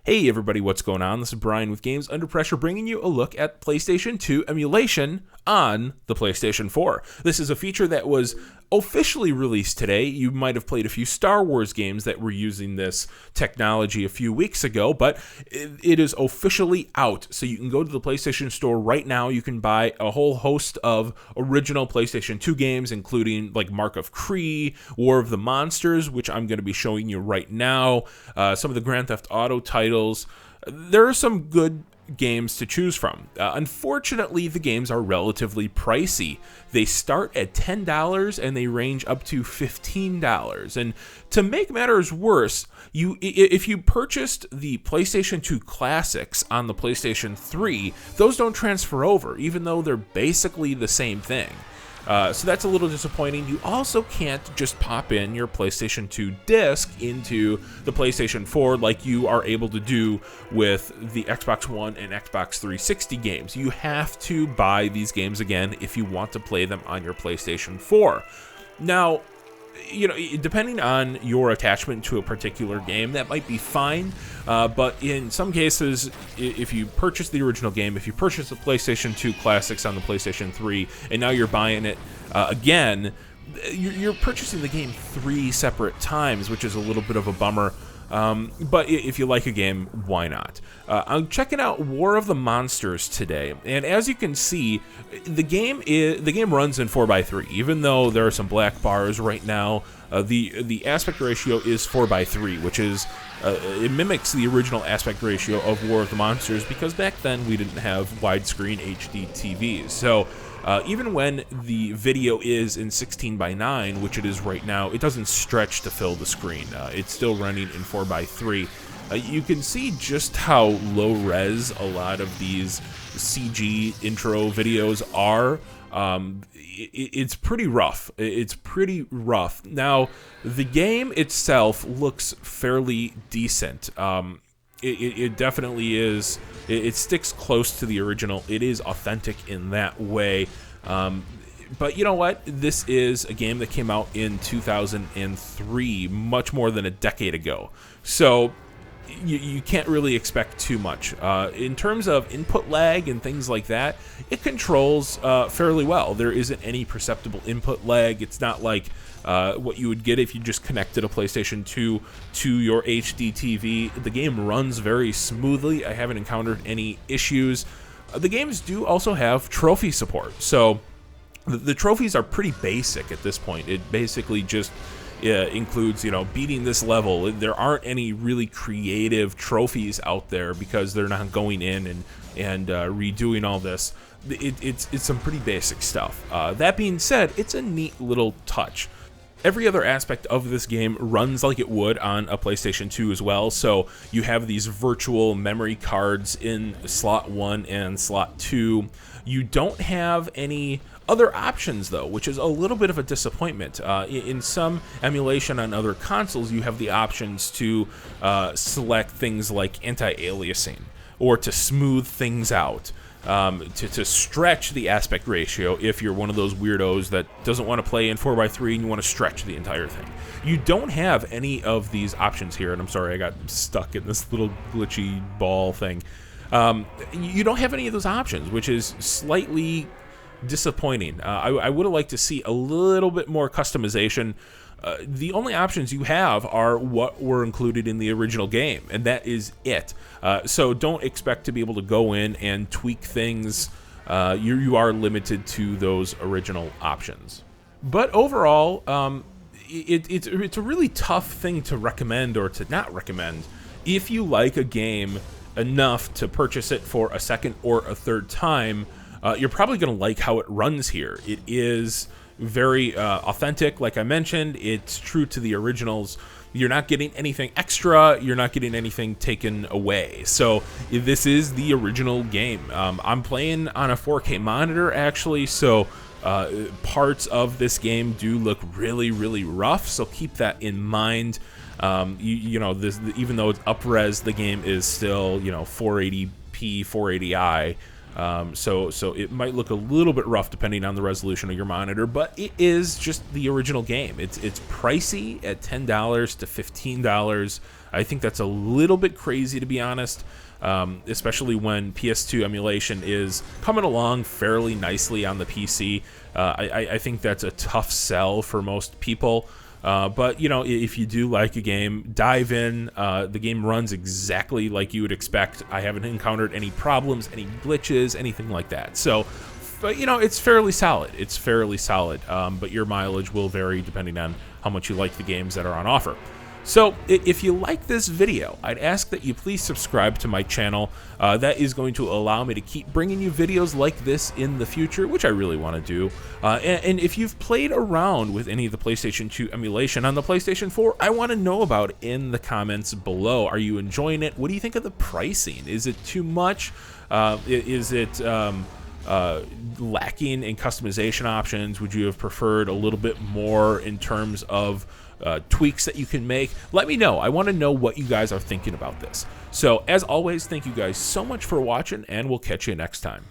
Hey everybody, what's going on? This is Brian with Games Under Pressure, bringing you a look at PlayStation 2 emulation on the PlayStation 4. This is a feature that was officially released today. You might have played a few Star Wars games that were using this technology a few weeks ago, but it is officially out. So you can go to the PlayStation Store right now. You can buy a whole host of original PlayStation 2 games, including like Mark of Kree, War of the Monsters, which I'm going to be showing you right now, some of the Grand Theft Auto titles. There are some good games to choose from. Unfortunately, the games are relatively pricey. They start at $10 and they range up to $15. And to make matters worse, if you purchased the PlayStation 2 Classics on the PlayStation 3, those don't transfer over, even though they're basically the same thing. So that's a little disappointing. You also can't just pop in your PlayStation 2 disc into the PlayStation 4 like you are able to do with the Xbox One and Xbox 360 games. You have to buy these games again if you want to play them on your PlayStation 4. Now, depending on your attachment to a particular game, that might be fine. But in some cases, if you purchase the original game, if you purchase the PlayStation 2 Classics on the PlayStation 3, and now you're buying it again, you're purchasing the game 3 separate times, which is a little bit of a bummer. But if you like a game, why not? I'm checking out War of the Monsters today, and as you can see, the game runs in 4:3. Even though there are some black bars right now, the aspect ratio is 4:3, which is it mimics the original aspect ratio of War of the Monsters, because back then we didn't have widescreen HD TVs. So even when the video is in 16:9, which it is right now, it doesn't stretch to fill the screen. It's still running in 4:3. You can see just how low res a lot of these CG intro videos are. It's pretty rough. It's pretty rough. Now, the game itself looks fairly decent. It definitely is. It sticks close to the original. It is authentic in that way. But you know what? This is a game that came out in 2003, much more than a decade ago. So you can't really expect too much. In terms of input lag and things like that, it controls fairly well. There isn't any perceptible input lag. It's not like what you would get if you just connected a PlayStation 2 to your HD TV. The game runs very smoothly. I haven't encountered any issues. The games do also have trophy support. So the trophies are pretty basic at this point. It basically just includes, beating this level. There aren't any really creative trophies out there because they're not going in and redoing all this. It's some pretty basic stuff. That being said, it's a neat little touch. Every other aspect of this game runs like it would on a PlayStation 2 as well. So you have these virtual memory cards in slot 1 and slot 2. You don't have any other options, though, which is a little bit of a disappointment. In some emulation on other consoles, you have the options to select things like anti-aliasing or to smooth things out. To stretch the aspect ratio if you're one of those weirdos that doesn't want to play in 4:3 and you want to stretch the entire thing. You don't have any of these options here, and I'm sorry I got stuck in this little glitchy ball thing. You don't have any of those options, which is slightly disappointing. I would have liked to see a little bit more customization. The only options you have are what were included in the original game, and that is it. So don't expect to be able to go in and tweak things. You are limited to those original options. But overall, it's a really tough thing to recommend or to not recommend. If you like a game enough to purchase it for a second or a third time, you're probably going to like how it runs here. It is very authentic, like I mentioned. It's true to the originals. You're not getting anything extra. You're not getting anything taken away. So this is the original game. I'm playing on a 4K monitor, actually, so parts of this game do look really, really rough, so keep that in mind. This, even though it's up-res, the game is still 480p, 480i. So it might look a little bit rough depending on the resolution of your monitor, but it is just the original game. It's pricey at $10 to $15. I think that's a little bit crazy, to be honest, especially when PS2 emulation is coming along fairly nicely on the PC. I think that's a tough sell for most people. But, you know, if you do like a game, dive in. The game runs exactly like you would expect. I haven't encountered any problems, any glitches, anything like that. So, but, you know, it's fairly solid. It's fairly solid. But your mileage will vary depending on how much you like the games that are on offer. So if you like this video, I'd ask that you please subscribe to my channel. That is going to allow me to keep bringing you videos like this in the future, which I really want to do. And if you've played around with any of the PlayStation 2 emulation on the PlayStation 4, I want to know about it in the comments below. Are you enjoying it? What do you think of the pricing? Is it too much? Is it lacking in customization options? Would you have preferred a little bit more in terms of tweaks that you can make? Let me know. I want to know what you guys are thinking about this. So as always, thank you guys so much for watching, and we'll catch you next time.